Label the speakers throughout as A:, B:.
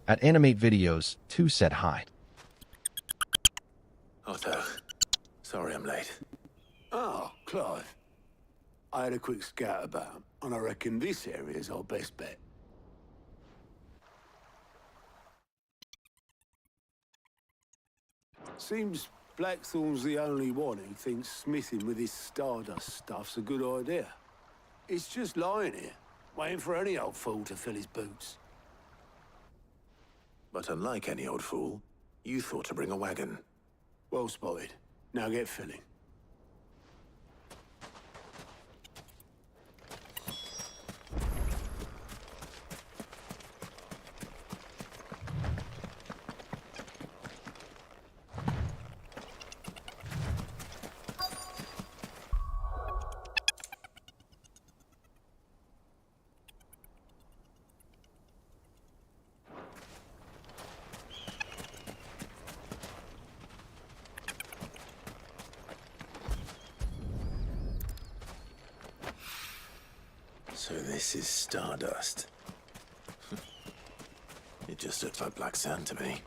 A: At Animate Videos, 2 said hi.
B: Otto, sorry I'm late.
C: Oh, Clive. I had a quick scout about, and I reckon this area's our best bet. Seems Blackthorn's the only one who thinks smithing with his Stardust stuff's a good idea. It's just lying here, waiting for any old fool to fill his boots.
B: But unlike any old fool, you thought to bring a wagon.
C: Well spotted. Now get filling.
B: So this is Stardust. It just looks like black sand to me.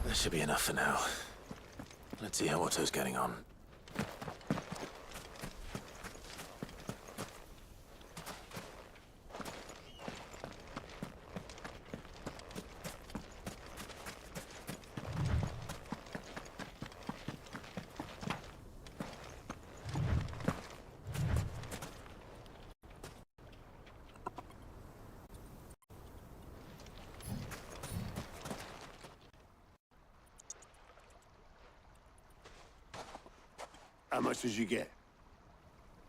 B: That should be enough for now. Let's see how Otto's getting on.
C: How much did you get?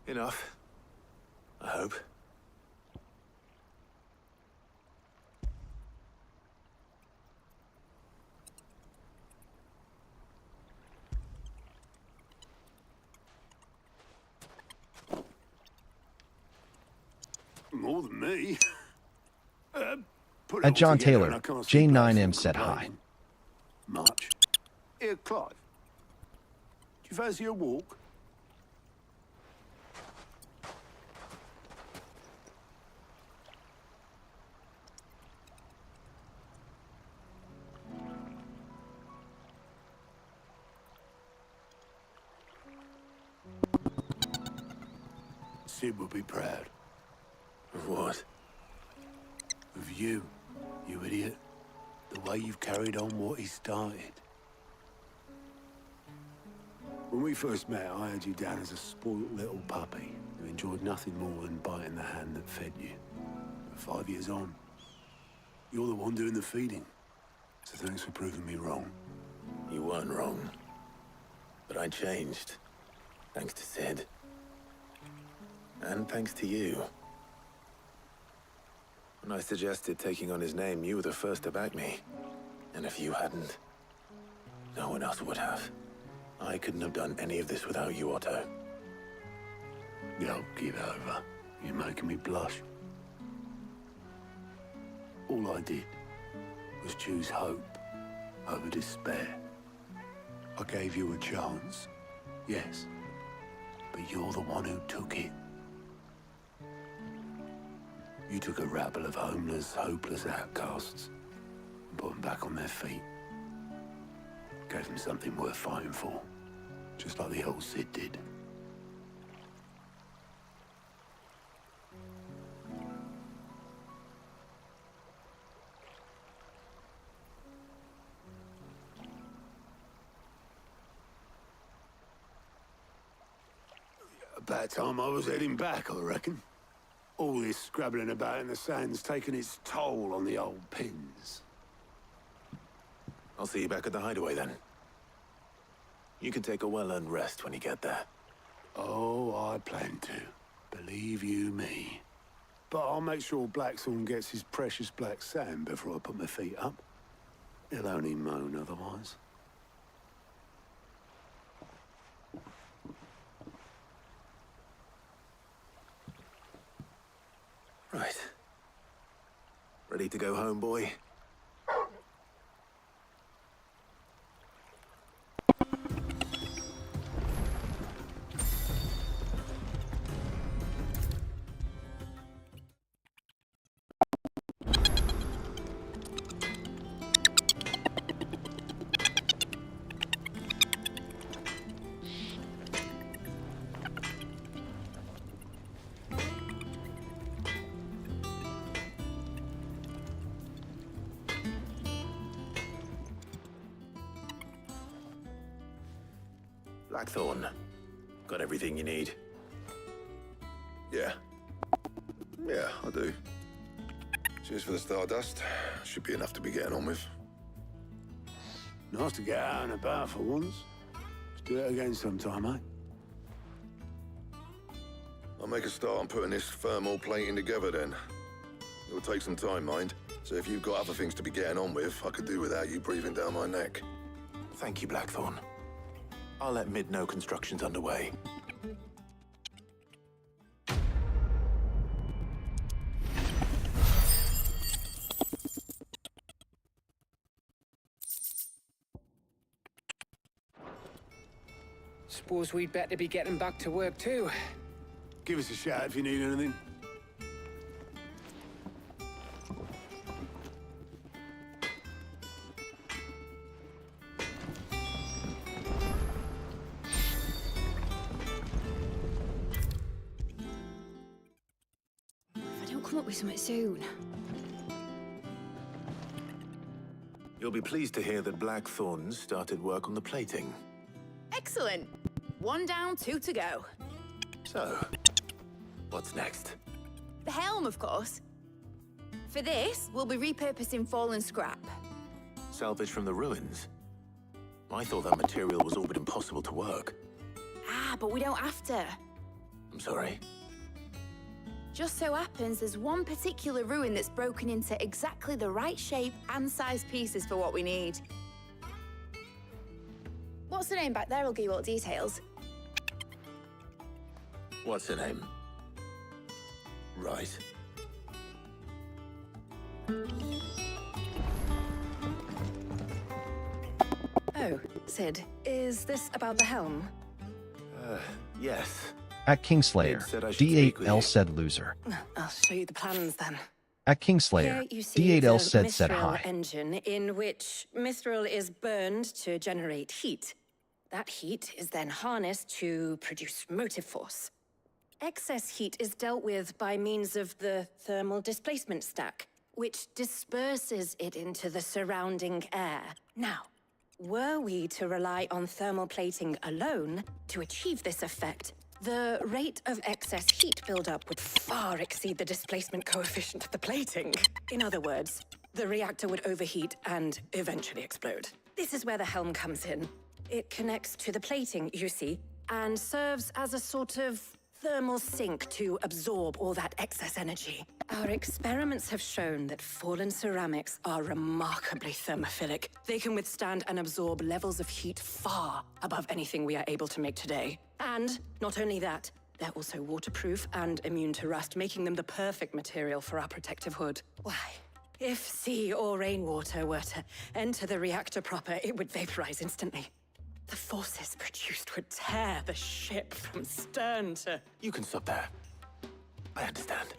B: Enough. I hope.
C: More than me. Put it
A: At
C: all
A: John
C: together
A: Taylor,
C: and I can't see
A: J9M
C: Blackthorn
A: said hi.
C: complaining. Much. Here, Clive. Do you fancy a walk? Sid would be proud.
B: Of what?
C: Of you, you idiot. The way you've carried on what he started. When we first met, I had you down as a spoilt little puppy who enjoyed nothing more than biting the hand that fed you. But 5 years on, you're the one doing the feeding. So thanks for proving me wrong.
B: You weren't wrong. But I changed. Thanks to Sid. And thanks to you. When I suggested taking on his name, you were the first to back me. And if you hadn't, no one else would have. I couldn't have done any of this without you, Otto.
C: Yo, give over. You're making me blush. All I did was choose hope over despair. I gave you a chance, yes, but you're the one who took it. You took a rabble of homeless, hopeless outcasts and put them back on their feet. Gave them something worth fighting for, just like the old Sid did. About time I was heading back, I reckon. All this scrabbling about in the sand's taken its toll on the old pins.
B: I'll see you back at the hideaway then. You can take a well-earned rest when you get there.
C: Oh, I plan to. Believe you me. But I'll make sure Blackthorn gets his precious black sand before I put my feet up. He'll only moan otherwise.
B: Right. Ready to go home, boy? Blackthorn, got everything you need?
D: Yeah. Yeah, I do. Cheers for the stardust. Should be enough to be getting on with.
C: Nice to get out and about for once. Let's do it again sometime, eh?
D: I'll make a start on putting this thermal plating together then. It'll take some time, mind. So if you've got other things to be getting on with, I could do without you breathing down my neck.
B: Thank you, Blackthorn. I'll let Mid know construction's underway.
E: Suppose we'd better be getting back to work too.
C: Give us a shout if you need anything.
F: If I don't come up with something soon.
B: You'll be pleased to hear that Blackthorn started work on the plating.
F: Excellent. 1 down, 2 to go.
B: So, what's next?
F: The helm, of course. For this, we'll be repurposing fallen scrap.
B: Salvage from the ruins? I thought that material was all but impossible to work.
F: Ah, but we don't have to.
B: I'm sorry.
F: Just so happens there's one particular ruin that's broken into exactly the right shape and size pieces for what we need. What's the name back there? I'll give you all the details.
B: What's her name? Right.
G: Oh, Sid, is this about the helm?
B: Yes.
A: At Kingslayer,
B: It said I should speak with
A: D8L
B: you.
A: said loser.
G: I'll show you the plans then.
A: At Kingslayer,
G: Here you see
A: D8L
G: the
A: said
G: Mithril
A: hi.
G: engine in which Mithril is burned to generate heat. That heat is then harnessed to produce motive force. Excess heat is dealt with by means of the thermal displacement stack, which disperses it into the surrounding air. Now, were we to rely on thermal plating alone to achieve this effect, the rate of excess heat buildup would far exceed the displacement coefficient of the plating. In other words, the reactor would overheat and eventually explode. This is where the helm comes in. It connects to the plating, you see, and serves as a sort of thermal sink to absorb all that excess energy. Our experiments have shown that fallen ceramics are remarkably thermophilic. They can withstand and absorb levels of heat far above anything we are able to make today. And not only that, they're also waterproof and immune to rust, making them the perfect material for our protective hood. Why? If sea or rainwater were to enter the reactor proper, it would vaporize instantly. The forces produced would tear the ship from stern to...
B: You can stop there. I understand.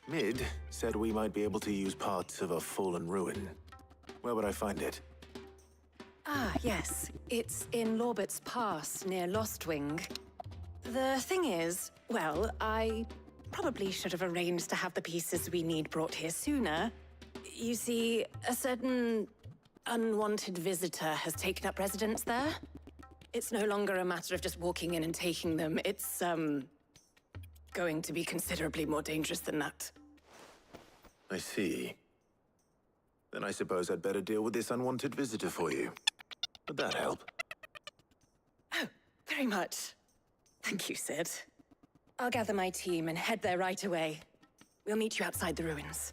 B: Mid said we might be able to use parts of a fallen ruin. Where would I find it?
G: Ah, yes. It's in Lorbert's Pass, near Lostwing. The thing is, well, I probably should have arranged to have the pieces we need brought here sooner. You see, a certain unwanted visitor has taken up residence there. It's no longer a matter of just walking in and taking them. It's, going to be considerably more dangerous than that.
B: I see. Then I suppose I'd better deal with this unwanted visitor for you. Would that help?
G: Oh, very much. Thank you, Sid. I'll gather my team and head there right away. We'll meet you outside the ruins.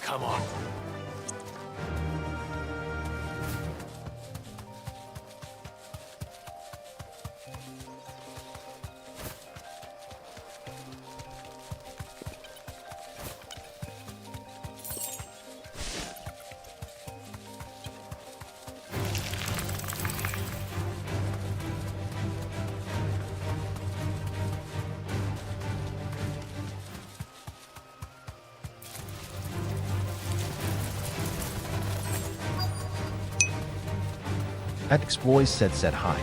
C: Come on.
A: Attic's voice said hi.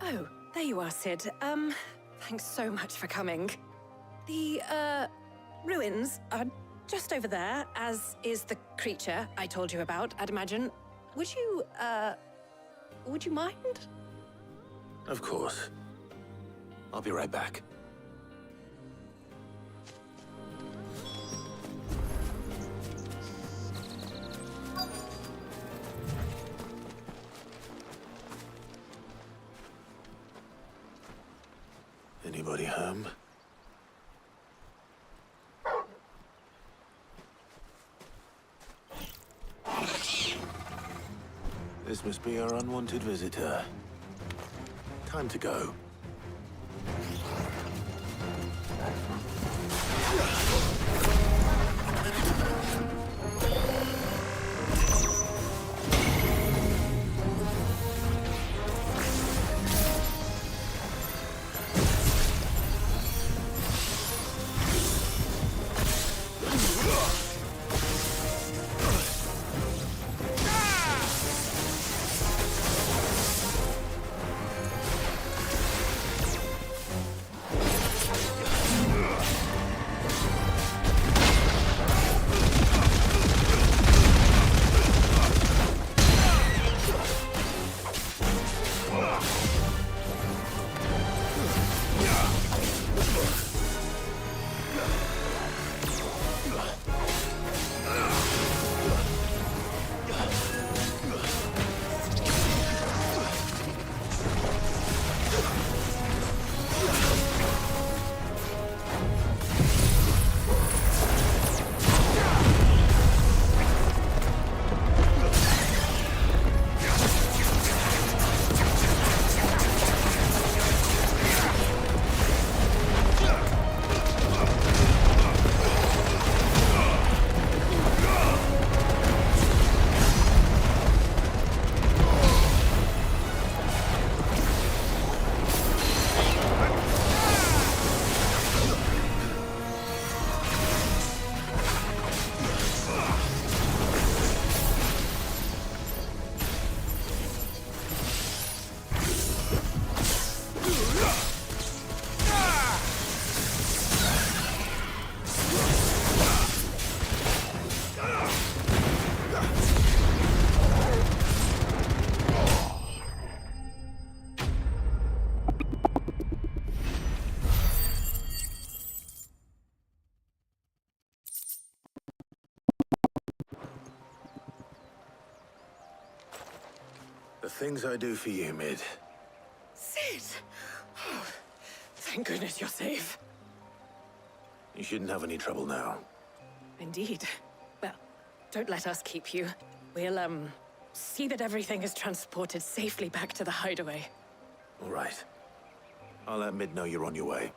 G: Oh, there you are, Sid. Thanks so much for coming. The, ruins are just over there, as is the creature I told you about, I'd imagine. Would you mind?
B: Of course. I'll be right back. Anybody home? This must be our unwanted visitor. Time to go. things I do for you, Mid.
G: Sid! Oh, thank goodness you're safe.
B: You shouldn't have any trouble now.
G: Indeed. Well, don't let us keep you. We'll, see that everything is transported safely back to the hideaway.
B: All right. I'll let Mid know you're on your way.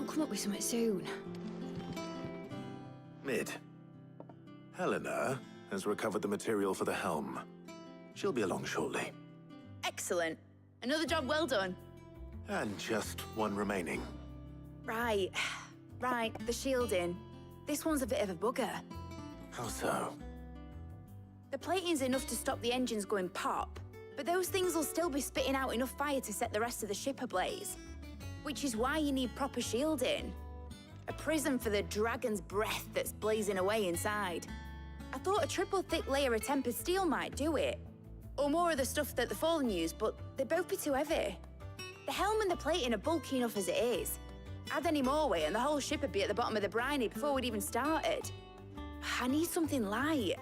F: Come up with something soon.
B: Mid. Helena has recovered the material for the helm. She'll be along shortly.
F: Excellent. Another job well done.
B: And just one remaining.
F: Right. Right, the shielding. This one's a bit of a bugger.
B: How so?
F: The plating's enough to stop the engines going pop, but those things will still be spitting out enough fire to set the rest of the ship ablaze. Which is why you need proper shielding. A prison for the dragon's breath that's blazing away inside. I thought a triple thick layer of tempered steel might do it. Or more of the stuff that the Fallen use, but they'd both be too heavy. The helm and the plating are bulky enough as it is. Add any more weight and the whole ship would be at the bottom of the briny before we'd even started. I need something light.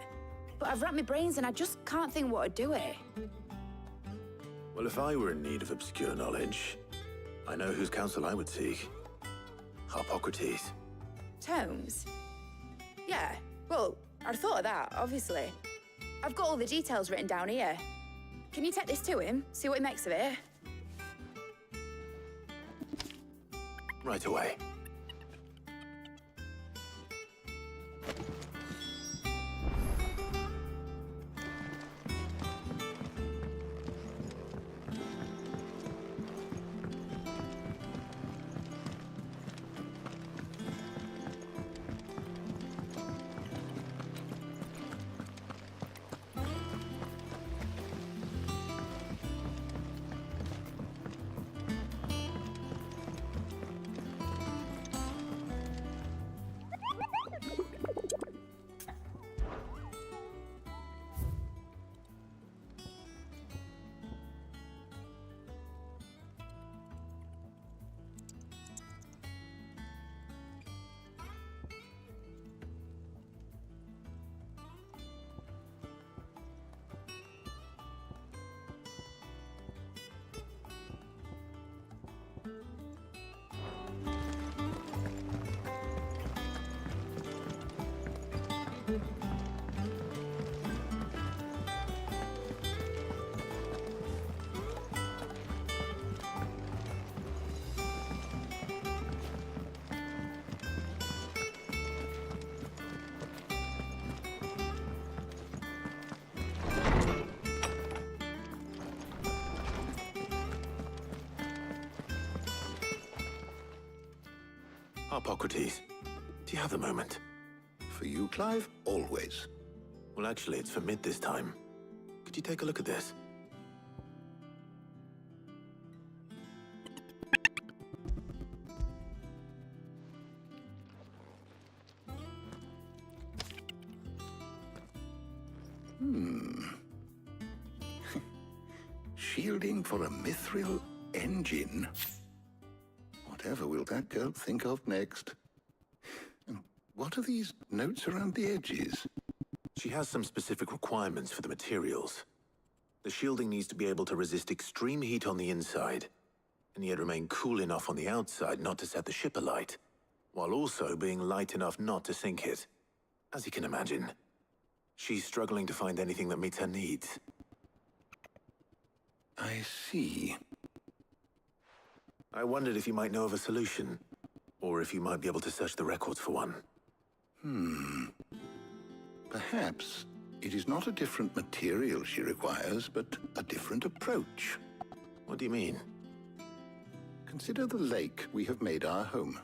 F: But I've racked my brains and I just can't think what would do it.
B: Well, if I were in need of obscure knowledge, I know whose counsel I would seek. Harpocrates.
F: Tomes? Yeah, well, I'd thought of that, obviously. I've got all the details written down here. Can you take this to him, see what he makes of it?
B: Right away. Harpocrates, do you have a moment?
D: For you, Clive, always.
B: Well, actually, it's for Mid this time. Could you take a look at this?
D: Shielding for a mithril engine. Whatever will that girl think of next? And what are these notes around the edges?
B: She has some specific requirements for the materials. The shielding needs to be able to resist extreme heat on the inside, and yet remain cool enough on the outside not to set the ship alight, while also being light enough not to sink it. As you can imagine, she's struggling to find anything that meets her needs.
D: I see.
B: I wondered if you might know of a solution, or if you might be able to search the records for one.
D: Perhaps it is not a different material she requires, but a different approach.
B: What do you mean?
D: Consider the lake we have made our home.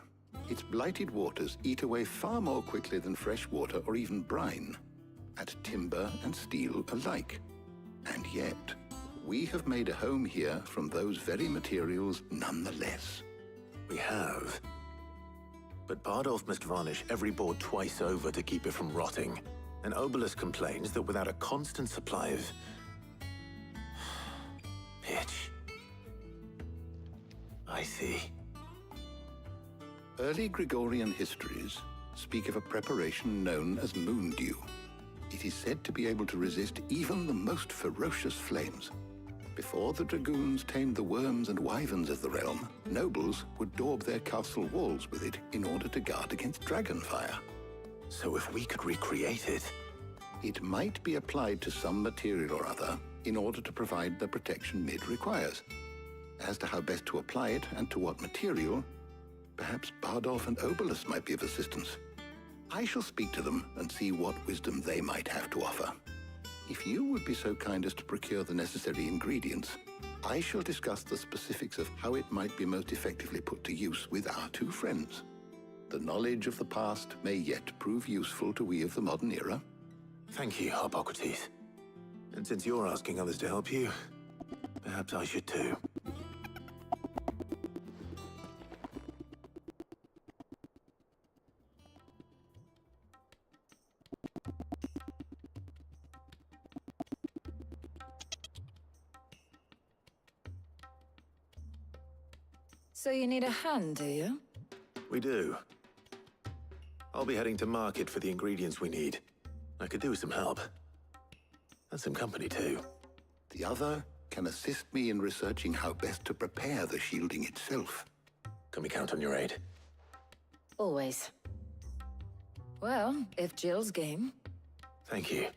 H: Its blighted waters eat away far more quickly than fresh water or even brine, at timber and steel alike. And yet, we have made a home here from those very materials nonetheless.
B: We have. But Bardolph must varnish every board twice over to keep it from rotting. And Obelus complains that without a constant supply of... pitch. I see.
H: Early Gregorian histories speak of a preparation known as moon dew. It is said to be able to resist even the most ferocious flames. Before the dragoons tamed the worms and wyverns of the realm, nobles would daub their castle walls with it in order to guard against dragon fire.
B: So if we could recreate it...
H: It might be applied to some material or other in order to provide the protection Mid requires. As to how best to apply it and to what material, perhaps Bardolph and Obelus might be of assistance. I shall speak to them and see what wisdom they might have to offer. If you would be so kind as to procure the necessary ingredients, I shall discuss the specifics of how it might be most effectively put to use with our two friends. The knowledge of the past may yet prove useful to we of the modern era.
B: Thank you, Hippocrates. And since you're asking others to help you, perhaps I should too.
I: So you need a hand, do you?
B: We do. I'll be heading to market for the ingredients we need. I could do with some help. And some company, too.
H: The other can assist me in researching how best to prepare the shielding itself.
B: Can we count on your aid?
G: Always.
I: Well, if Jill's game.
B: Thank you.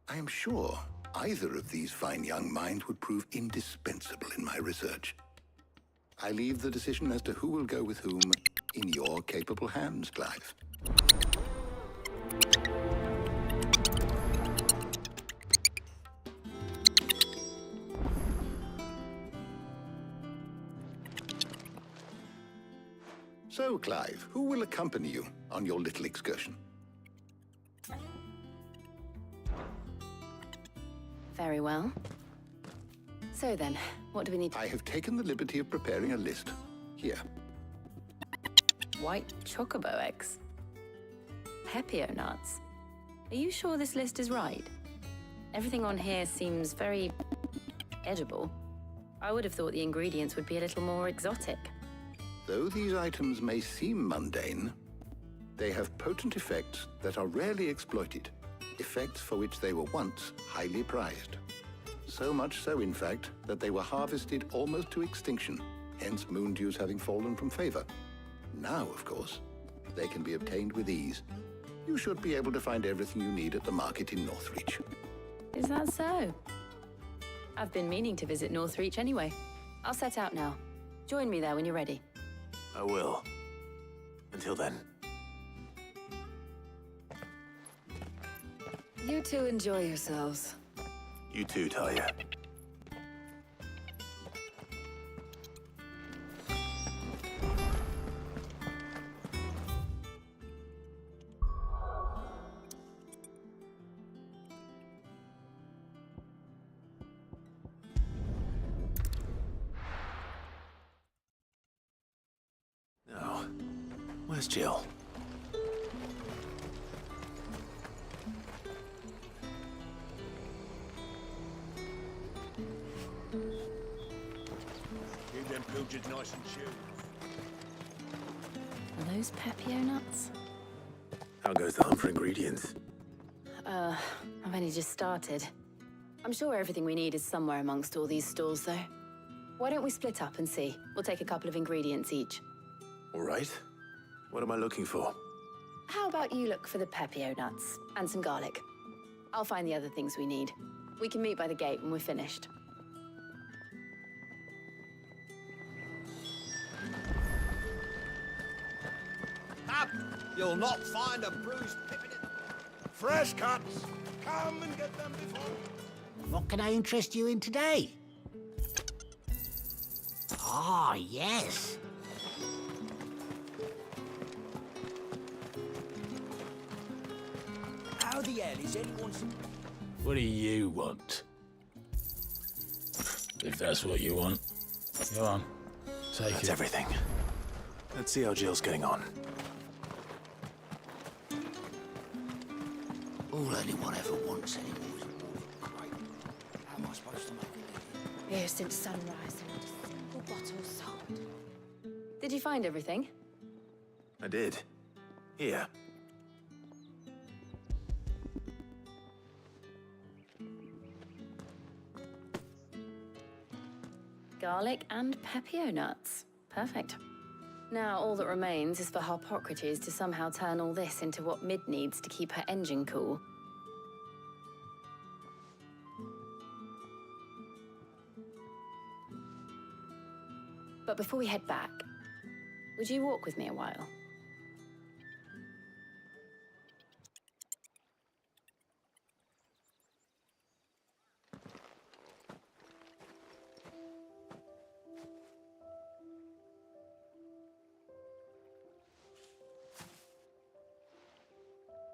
H: I am sure either of these fine young minds would prove indispensable in my research. I leave the decision as to who will go with whom in your capable hands, Clive. So, Clive, who will accompany you on your little excursion?
G: Very well. So then, what do we need to...
H: I have taken the liberty of preparing a list. Here.
G: White chocobo eggs. Pepio nuts. Are you sure this list is right? Everything on here seems very... edible. I would have thought the ingredients would be a little more exotic.
H: Though these items may seem mundane, they have potent effects that are rarely exploited, effects for which they were once highly prized. So much so, in fact, that they were harvested almost to extinction, hence moon dews having fallen from favor. Now, of course, they can be obtained with ease. You should be able to find everything you need at the market in Northreach.
G: Is that so? I've been meaning to visit Northreach anyway. I'll set out now. Join me there when you're ready.
B: I will. Until then.
I: You two enjoy yourselves.
B: You too, Talia. Now, where's Jill?
C: Keep them pilchards nice and chilled.
G: Are those Pepio nuts?
B: How goes the hunt for ingredients?
G: I've only just started. I'm sure everything we need is somewhere amongst all these stalls, though. Why don't we split up and see? We'll take a couple of ingredients each.
B: All right. What am I looking for?
G: How about you look for the Pepio nuts and some garlic? I'll find the other things we need. We can meet by the gate when we're finished.
J: Up! You'll not find a bruised pippin in... Fresh cuts! Come and get them before...
K: What can I interest you in today? Ah, yes.
J: hell is anyone...
L: What do you want? If that's what you want. Go on. Take
B: That's
L: it.
B: everything. Let's see how Jill's getting on.
K: All anyone ever wants anymore is a walking crate. How am I supposed to make a living?
G: Here since sunrise, not a single bottle sold. Did you find everything?
B: I did. Here.
G: Garlic and pepio nuts. Perfect. Now all that remains is for Harpocrates to somehow turn all this into what Mid needs to keep her engine cool. But before we head back, would you walk with me a while?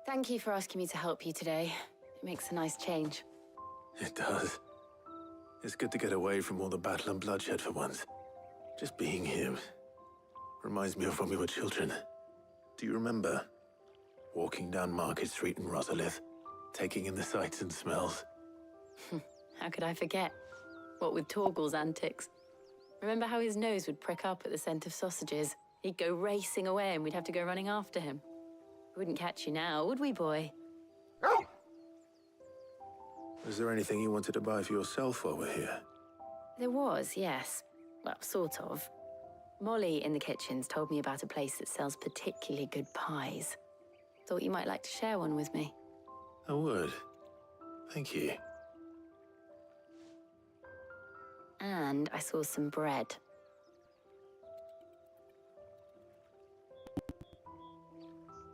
G: Thank you for asking me to help you today. It makes a nice change.
B: It does. It's good to get away from all the battle and bloodshed for once. Just being here reminds me of when we were children. Do you remember? Walking down Market Street in Rosalith, taking in the sights and smells.
G: How could I forget? What with Torgal's antics. Remember how his nose would prick up at the scent of sausages? He'd go racing away and we'd have to go running after him. We wouldn't catch you now, would we, boy?
B: Was there anything you wanted to buy for yourself while we're here?
G: There was, yes. Well, sort of. Molly in the kitchens told me about a place that sells particularly good pies. Thought you might like to share one with me.
B: I would. Thank you.
G: And I saw some bread.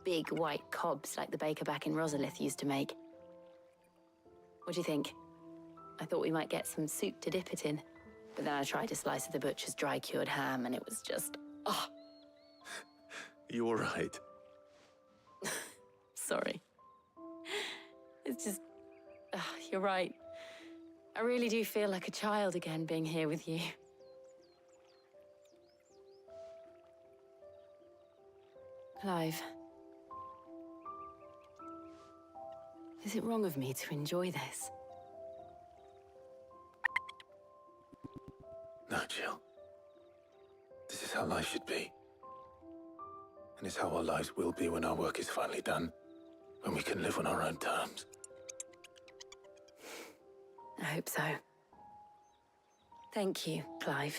G: Big white cobs like the baker back in Rosalith used to make. What do you think? I thought we might get some soup to dip it in. But then I tried a slice of the butcher's dry-cured ham and it was just... oh,
B: You all right?
G: sorry. It's just... you're right. I really do feel like a child again being here with you. Clive. Is it wrong of me to enjoy this?
B: No, Jill. This is how life should be. And it's how our lives will be when our work is finally done. When we can live on our own terms.
G: I hope so. Thank you, Clive.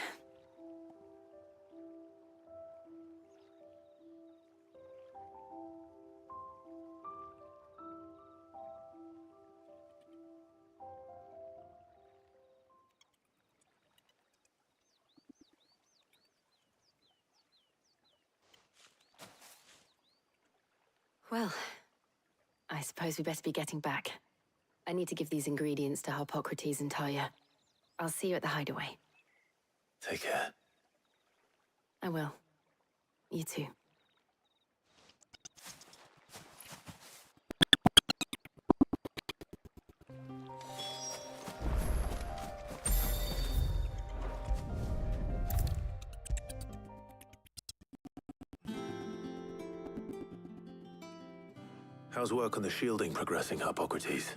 G: Well, I suppose we better be getting back. I need to give these ingredients to Harpocrates and Talia. I'll see you at the hideaway.
B: Take care.
G: I will. You too.
B: How's work on the shielding progressing, Harpocrates?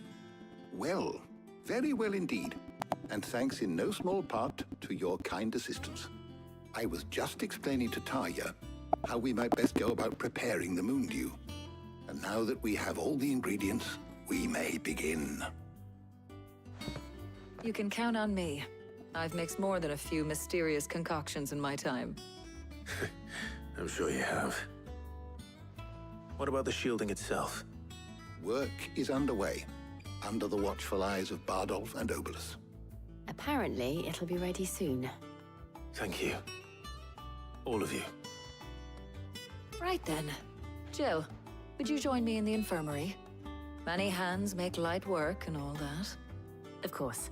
H: Well, very well indeed. And thanks in no small part to your kind assistance. I was just explaining to Talia how we might best go about preparing the moon dew. And now that we have all the ingredients, we may begin.
I: You can count on me. I've mixed more than a few mysterious concoctions in my time.
B: I'm sure you have. What about the shielding itself?
H: Work is underway, under the watchful eyes of Bardolph and Obolus.
G: Apparently, it'll be ready soon.
B: Thank you. All of you.
I: Right then. Jill, would you join me in the infirmary? Many hands make light work and all that.
G: Of course.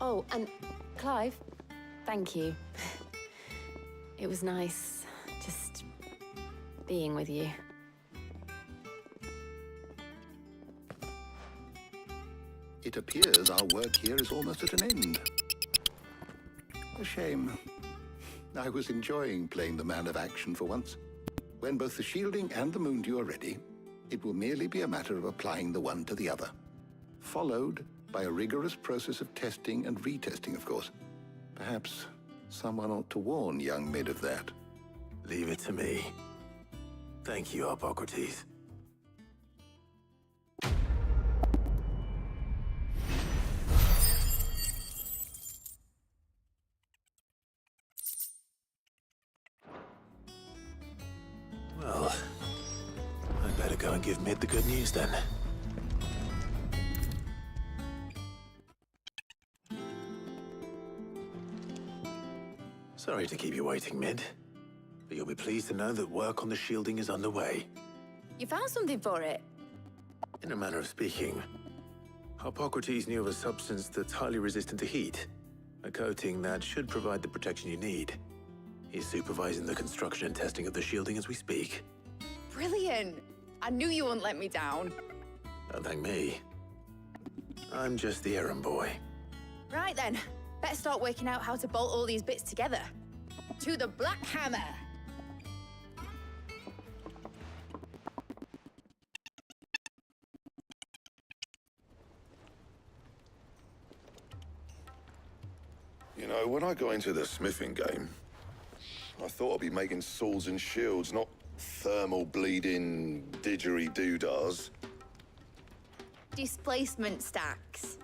G: Oh, and Clive, Thank you. It was nice, just being with you.
H: It appears our work here is almost at an end. A shame. I was enjoying playing the man of action for once. When both the shielding and the moondew are ready, it will merely be a matter of applying the one to the other, followed by a rigorous process of testing and retesting, of course. Perhaps someone ought to warn young Mid of that.
B: Leave it to me. Thank you, Hippocrates. Well, I'd better go and give Mid the good news then. Sorry to keep you waiting, Mid, but you'll be pleased to know that work on the shielding is underway.
F: You found something for it?
B: In a manner of speaking, Hippocrates knew of a substance that's highly resistant to heat, a coating that should provide the protection you need. He's supervising the construction and testing of the shielding as we speak.
F: Brilliant! I knew you wouldn't let me down.
B: Don't thank me. I'm just the errand boy.
F: Right then, better start working out how to bolt all these bits together. To the Black Hammer!
D: You know, when I got into the smithing game, I thought I'd be making swords and shields, not thermal bleeding didgeridoo-dahs.
F: Displacement stacks.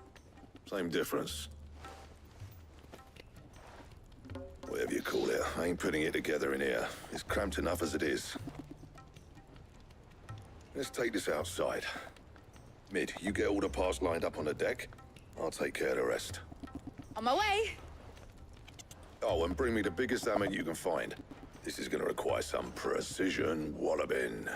D: Same difference. Whatever you call it, I ain't putting it together in here. It's cramped enough as it is. Let's take this outside. Mid, you get all the parts lined up on the deck. I'll take care of the rest.
F: On my way!
D: Oh, and bring me the biggest hammer you can find. This is gonna require some precision walloping.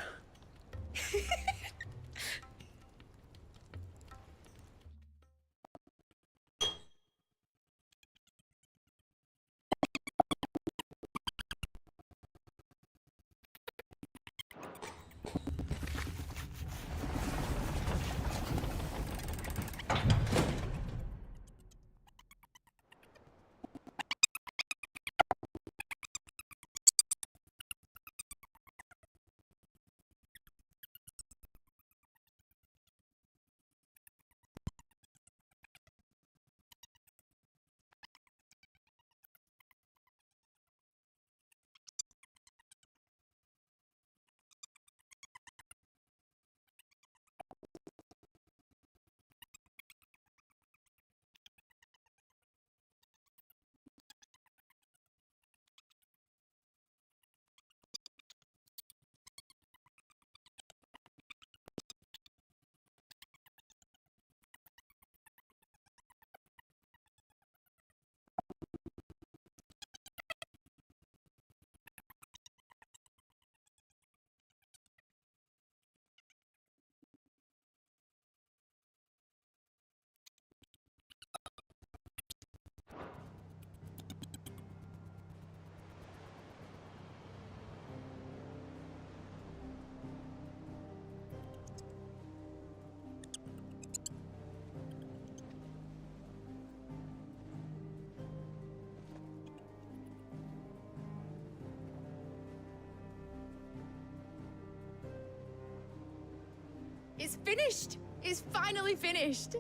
F: It's finished! It's finally finished!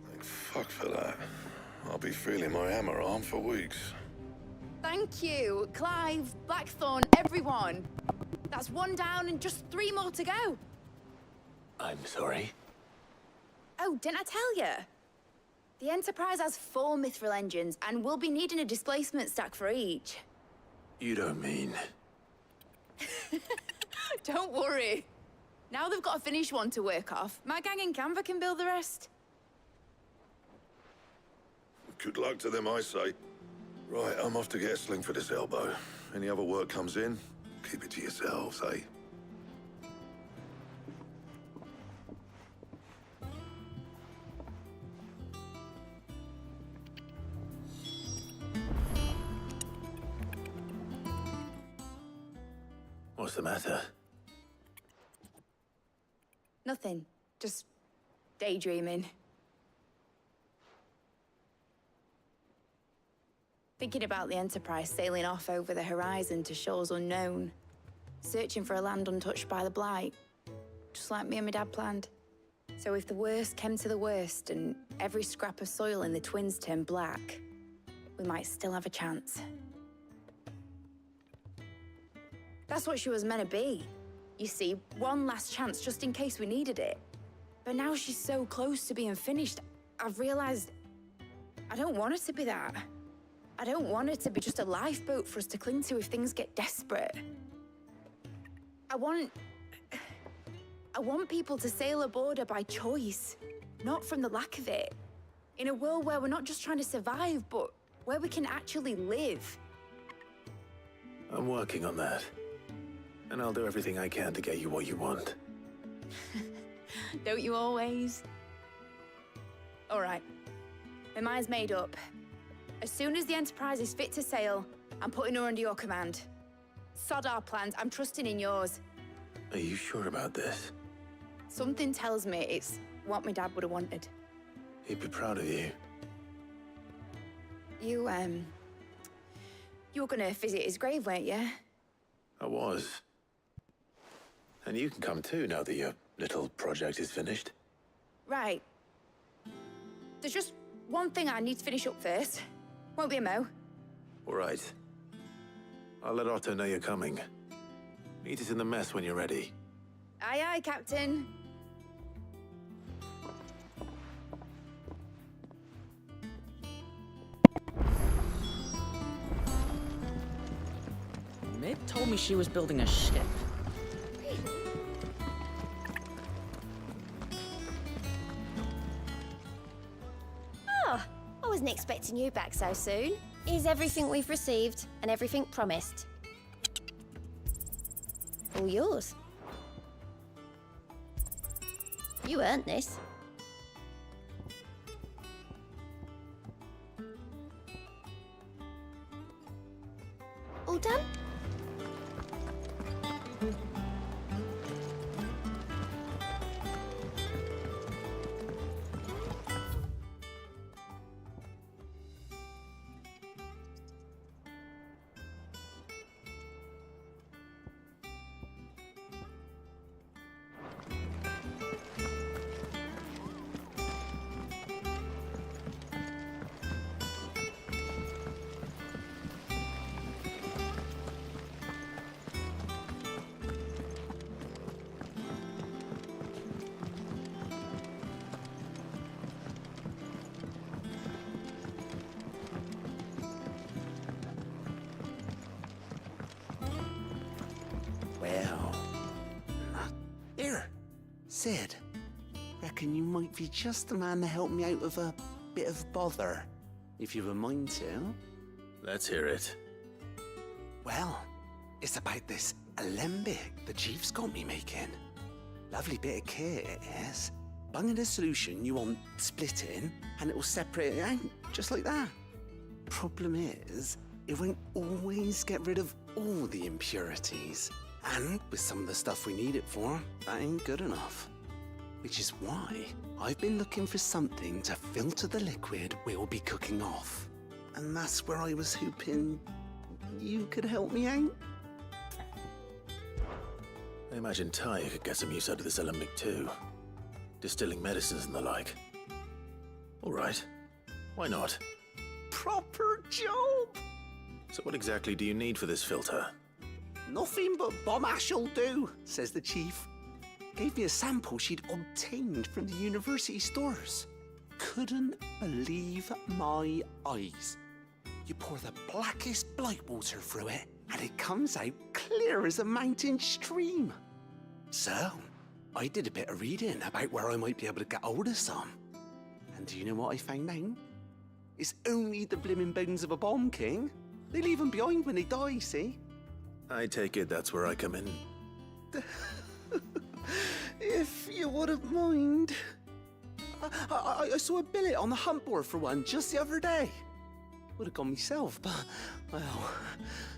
D: Thank fuck for that. I'll be feeling my hammer arm for weeks.
F: Thank you, Clive, Blackthorn, everyone. That's one down and just 3 more to go.
B: I'm sorry.
F: Oh, didn't I tell you? The Enterprise has 4 mithril engines, and we'll be needing a displacement stack for each.
B: You don't mean...
F: Don't worry. Now they've got a finished one to work off. My gang in Canva can build the rest.
D: Good luck to them, I say. Right, I'm off to get a sling for this elbow. Any other work comes in, keep it to yourselves, eh?
B: What's the matter?
F: Nothing. Just daydreaming. Thinking about the Enterprise sailing off over the horizon to shores unknown, searching for a land untouched by the Blight, just like me and my dad planned. So if the worst came to the worst and every scrap of soil in the Twins turned black, we might still have a chance. That's what she was meant to be. You see, one last chance just in case we needed it. But now she's so close to being finished, I've realized I don't want her to be that. I don't want her to be just a lifeboat for us to cling to if things get desperate. I want people to sail aboard her by choice, not from the lack of it. In a world where we're not just trying to survive, but where we can actually live.
B: I'm working on that. And I'll do everything I can to get you what you want.
F: Don't you always? All right. My mind's made up. As soon as the Enterprise is fit to sail, I'm putting her under your command. Sod our plans, I'm trusting in yours.
B: Are you sure about this?
F: Something tells me it's what my dad would have wanted.
B: He'd be proud of you.
F: You were gonna visit his grave, weren't you?
B: I was. And you can come too now that your little project is finished.
F: Right. There's just one thing I need to finish up first. Won't be a mo.
B: All right. I'll let Otto know you're coming. Meet us in the mess when you're ready.
F: Aye, aye, Captain.
M: Mib told me she was building a ship.
N: Oh, I wasn't expecting you back so soon. Is everything we've received and everything promised? All yours. You earned this. All done?
O: Well, here, Sid. Reckon you might be just the man to help me out of a bit of bother, if you've a mind to.
B: Let's hear it.
O: Well, it's about this alembic the Chief's got me making. Lovely bit of kit it is. Bung in a solution you want splitting, and it will separate it out, just like that. Problem is, it won't always get rid of all the impurities. And with some of the stuff we need it for, that ain't good enough. Which is why I've been looking for something to filter the liquid we'll be cooking off. And that's where I was hoping you could help me out.
B: I imagine Ty could get some use out of this alembic too. Distilling medicines and the like. All right. Why not?
O: Proper job!
B: So what exactly do you need for this filter?
O: Nothing but bomb ash'll do, says the Chief. Gave me a sample she'd obtained from the university stores. Couldn't believe my eyes. You pour the blackest blight water through it, and it comes out clear as a mountain stream. So, I did a bit of reading about where I might be able to get hold of some. And do you know what I found out? It's only the blimmin' bones of a bomb king. They leave them behind when they die, see?
B: I take it that's where I come in.
O: If you wouldn't mind. I saw a billet on the hunt board for one just the other day. Would have gone myself, but, well,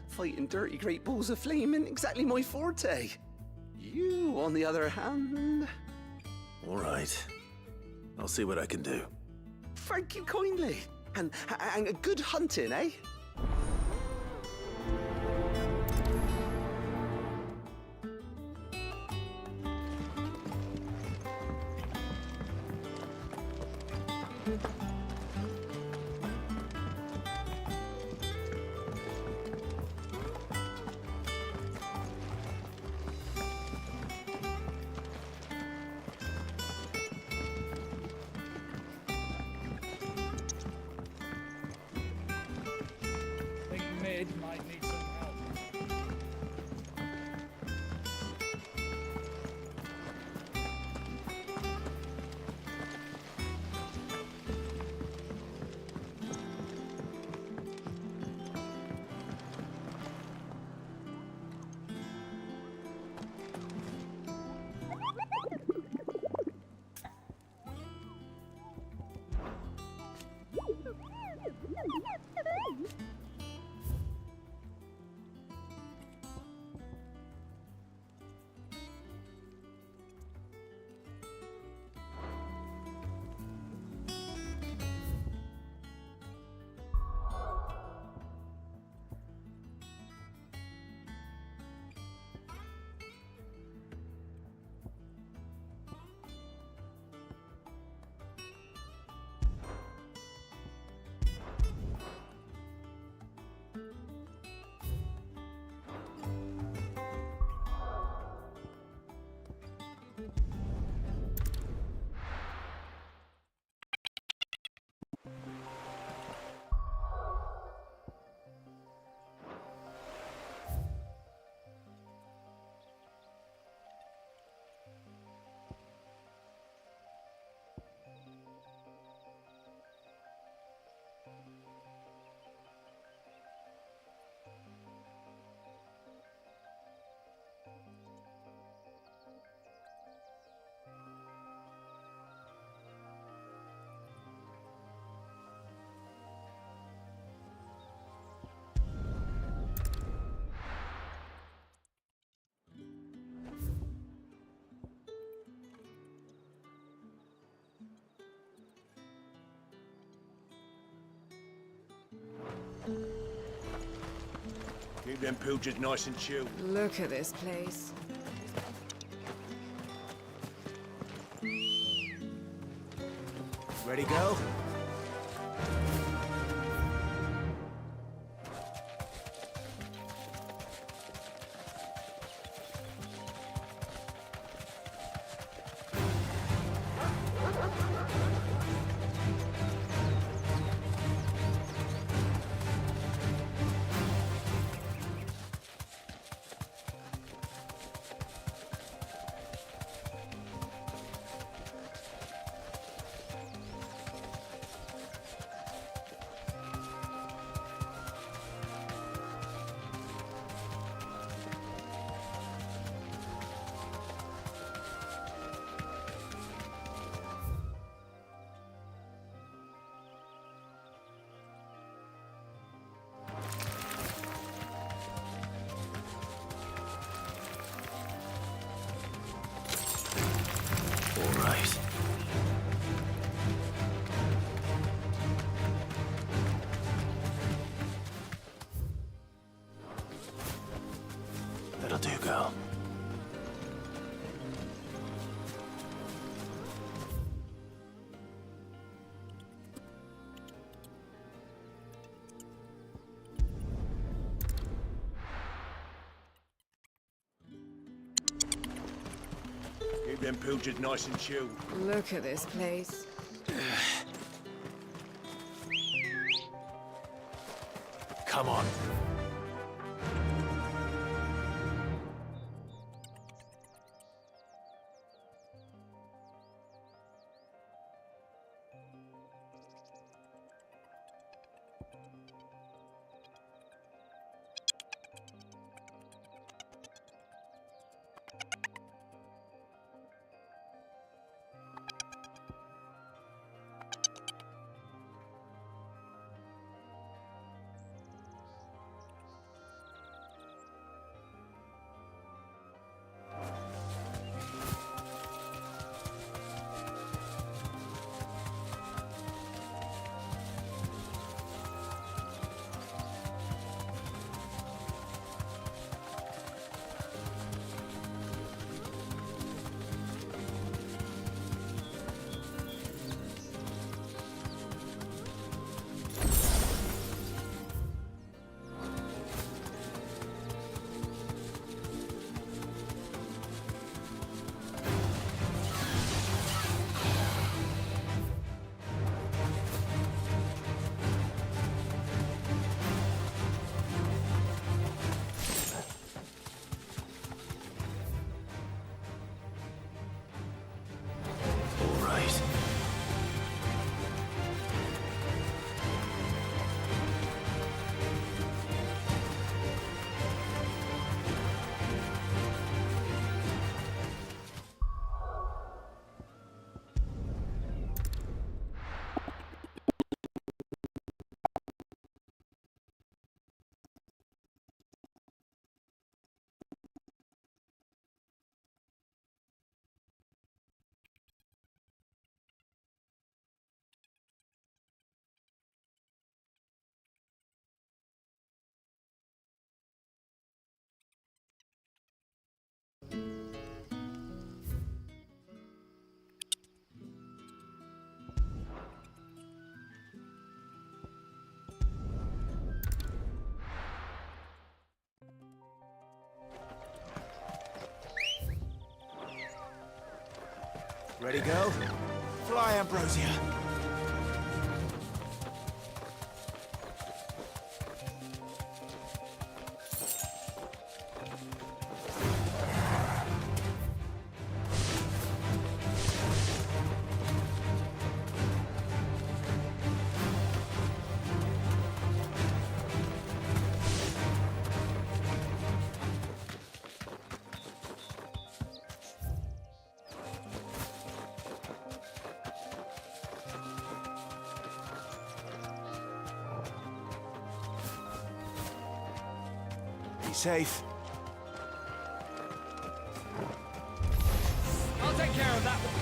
O: fighting dirty great balls of flame ain't exactly my forte. You, on the other hand...
B: All right. I'll see what I can do.
O: Thank you kindly. And good hunting, eh?
P: Think Mid might need some help.
J: Keep them pilgers nice and chilled.
Q: Look at this place.
J: Ready, go?
B: All right. That'll do, girl.
J: Keep them pilgers nice and chilled.
Q: Look at this place.
B: Come on.
J: Ready, go? Fly, Ambrosia. Safe.
P: I'll take care of that one.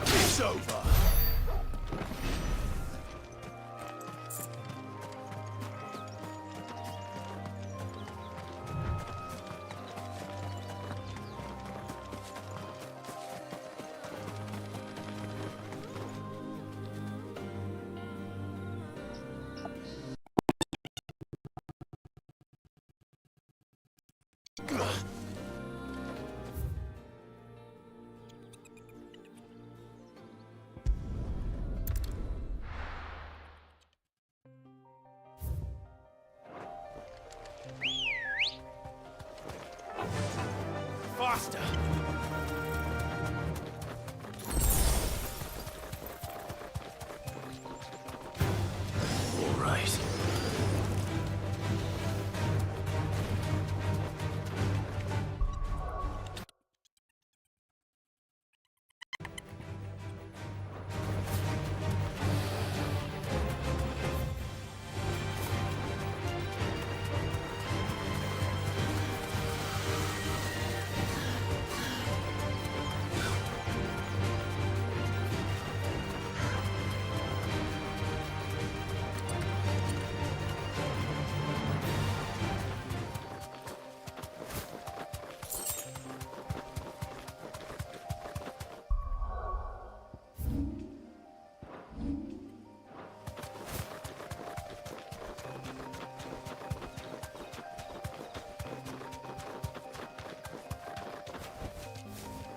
J: It's over. Faster.
B: All right.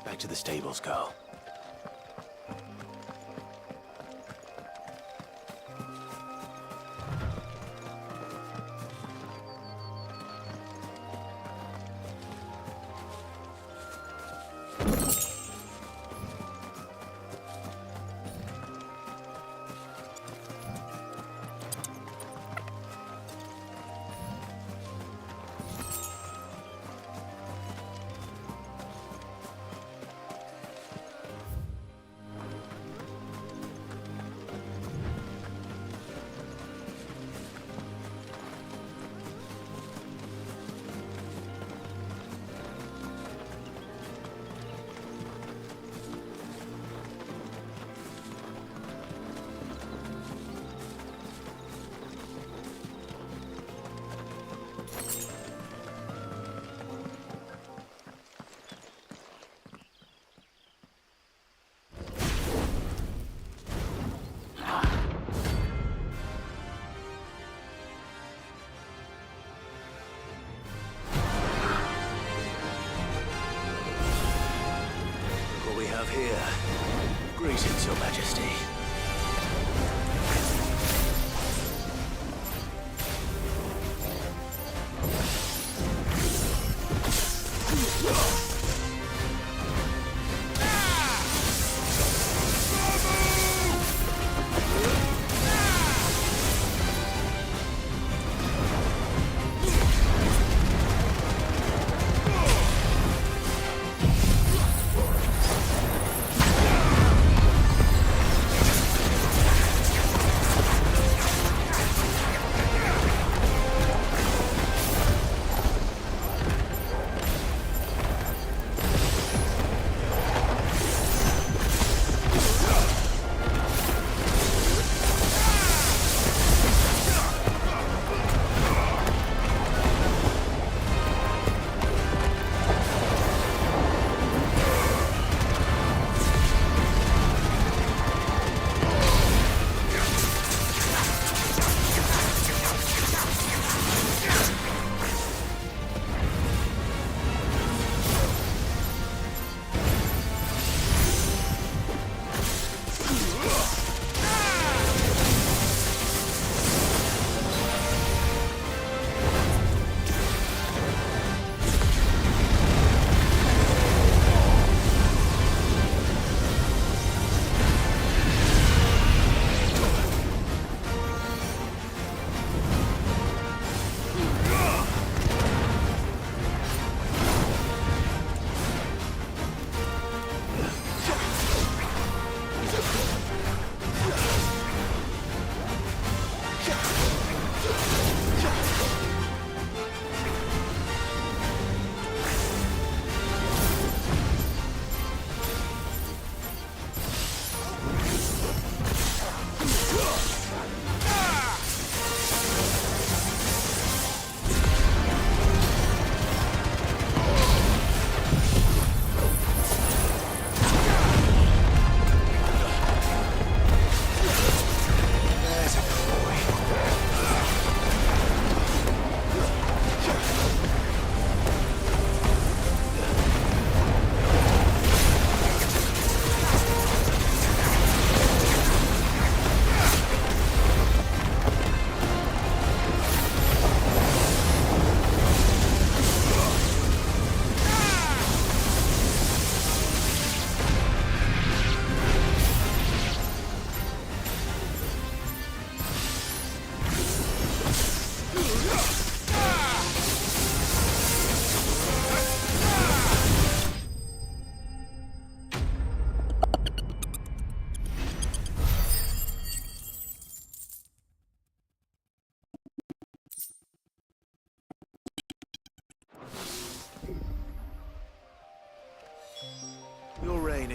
B: Back to the stables, girl. Here. Greetings, Your Majesty.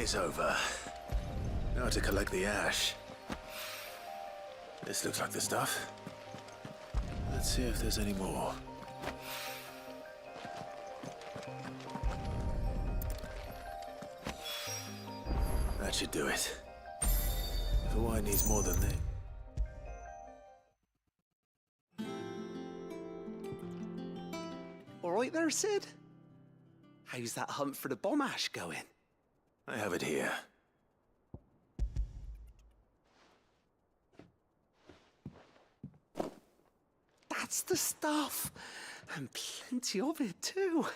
B: is over. Now to collect the ash. This looks like the stuff. Let's see if there's any more. That should do it. If the wine needs more than this.
O: All right there, Sid? How's that hunt for the bomb ash going?
B: I have it here.
O: That's the stuff. And plenty of it, too.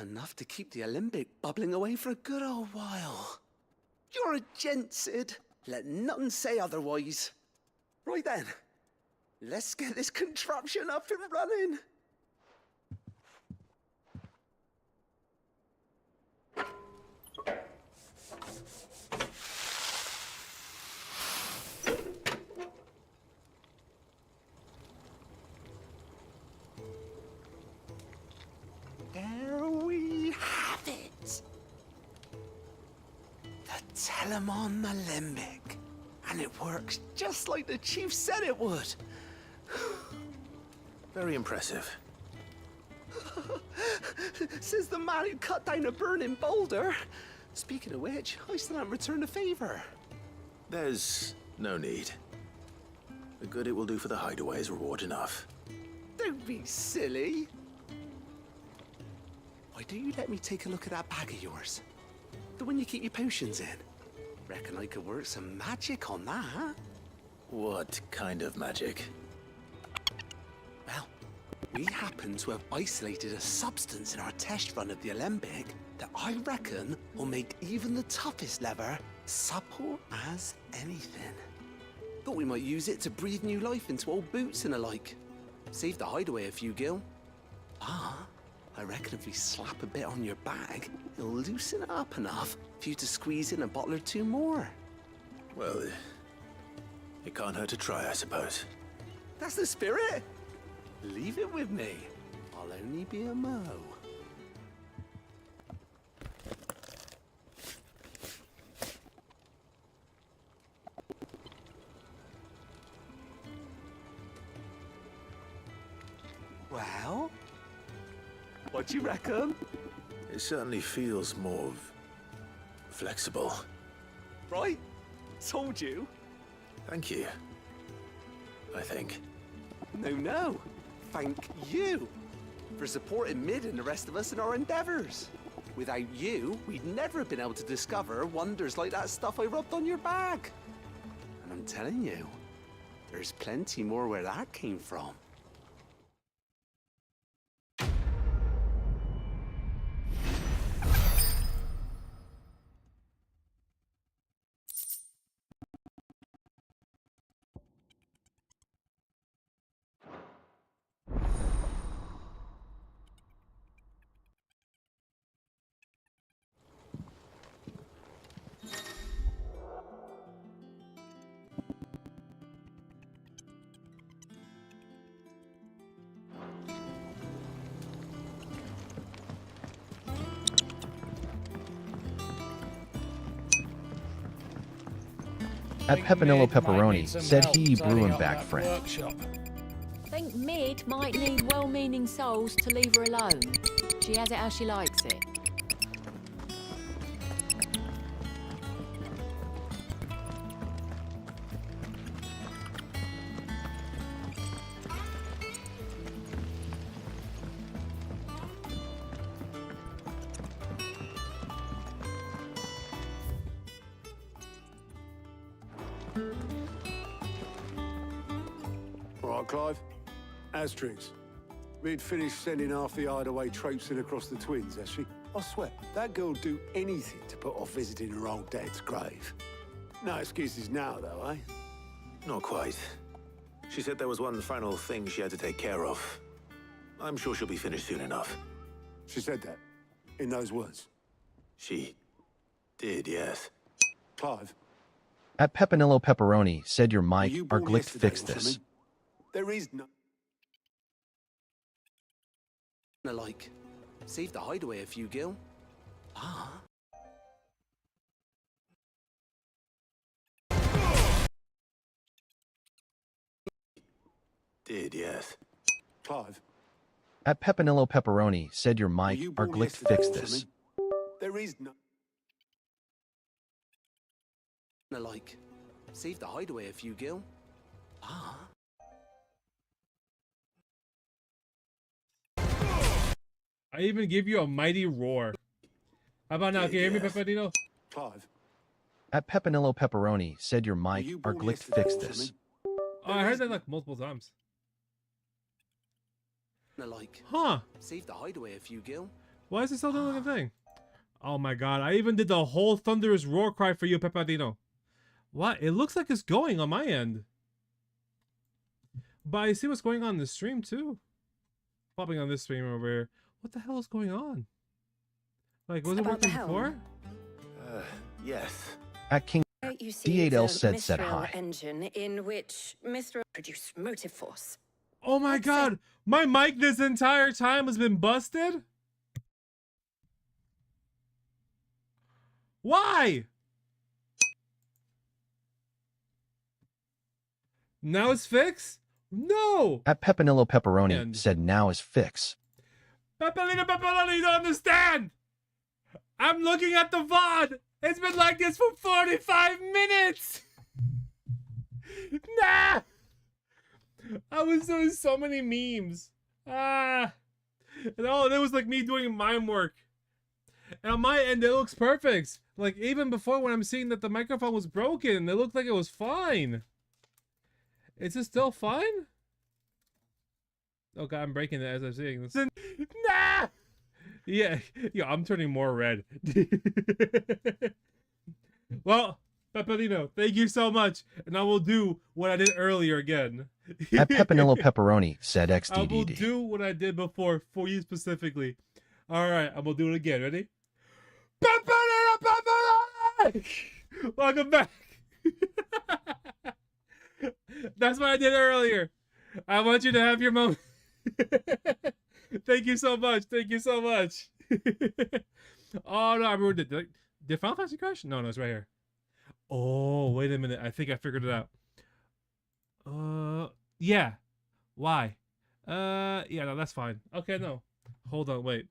O: Enough to keep the alembic bubbling away for a good old while. You're a gent, Sid. Let nothing say otherwise. Right then, let's get this contraption up and running. There we have it. The Telemon Alembic. And it works just like the chief said it would.
B: Very impressive.
O: Says the man who cut down a burning boulder. Speaking of which, I still haven't returned the favor.
B: There's no need. The good it will do for the hideaway is reward enough.
O: Don't be silly. Why don't you let me take a look at that bag of yours? The one you keep your potions in. Reckon I could work some magic on that, huh?
B: What kind of magic?
O: Well, we happen to have isolated a substance in our test run of the alembic that I reckon will make even the toughest lever supple as anything. Thought we might use it to breathe new life into old boots and the like. Save the hideaway a few gil. Ah, I reckon if we slap a bit on your bag, it'll loosen it up enough for you to squeeze in a bottle or two more.
B: Well, it can't hurt to try, I suppose.
O: That's the spirit. Leave it with me. I'll only be a mo. Well, what do you reckon?
B: It certainly feels more flexible.
O: Right? Told you.
B: Thank you. I think.
O: No. Thank you for supporting Mid and the rest of us in our endeavors. Without you, we'd never have been able to discover wonders like that stuff I rubbed on your bag. And I'm telling you, there's plenty more where that came from.
A: At Pepinillo Pepperoni said he brewing back friend.
P: Workshop.
I: Think Mid might need well-meaning souls to leave her alone. She has it how she likes it.
C: All right, Clive. Asterix. We'd finished sending half the hideaway traipsing across the twins, has she? I swear, that girl'd do anything to put off visiting her old dad's grave. No excuses now, though, eh?
B: Not quite. She said there was one final thing she had to take care of. I'm sure she'll be finished soon enough.
C: She said that? In those words?
B: She did, yes.
C: Clive?
A: At Pepinillo Pepperoni said your mic
C: You
A: or
C: born
A: Glick
C: yesterday
A: fixed
C: or
A: this.
C: something? There is no...
O: Like, save the hideaway a few gil. Ah.
B: did, yes.
C: Clive,
A: At Pepinillo Pepperoni said your
C: were
A: mic
C: you
A: or
C: born
A: Glick
C: yesterday
A: fix
C: or
A: this.
C: something? There is no...
O: Like, save the hideaway if you, Gil. Ah.
R: I even give you a mighty roar. How about now? Can you hear me, Pepperino?
C: Clive,
A: At Pepinillo Pepperoni said your mic
C: you
A: or
C: born
A: Glick
C: yesterday
A: fix
C: or
A: this.
C: something?
R: Oh, I heard that like multiple times.
O: Like,
R: Huh.
O: save the hideaway if you, Gil.
R: Why is it still doing a thing? Oh my god, I even did the whole thunderous roar cry for you, Peppadino. What? It looks like it's going on my end. But I see what's going on in the stream too. Popping on this stream over here. What the hell is going on? Like, was it
G: About the
R: working
G: helm?
R: before?
B: Yes.
A: At King
G: You see,
A: D8L
G: it's a
A: said
G: Mistral
A: hi.
G: engine in which Mistral produce motive force.
R: Oh my god! My mic this entire time has been busted? Why? Now it's fixed? No!
A: At Pepinillo Pepperoni
R: And-
A: said now is fix.
R: Pepperoni, you don't understand! I'm looking at the VOD! It's been like this for 45 minutes! Nah! I was doing so many memes. And it was like me doing mime work. And on my end, it looks perfect. Like, even before when I'm seeing that the microphone was broken, it looked like it was fine. Is it still fine? Oh god, I'm breaking it as I'm seeing this. Nah! Yeah, I'm turning more red. Well, Pepperino, thank you so much. And I will do what I did earlier again.
A: At Pepinillo Pepperoni said
R: I will
A: XDDD.
R: do what I did before for you specifically. Alright, I'm gonna do it again. Ready? Pepperoni! Welcome back. That's what I did earlier. I want you to have your moment. Thank you so much. Thank you so much. Oh no, I ruined it. Did Final Fantasy crash? No, it's right here. Oh, wait a minute. I think I figured it out. Yeah. Why? Yeah, no, that's fine. Okay, no. Hold on, wait.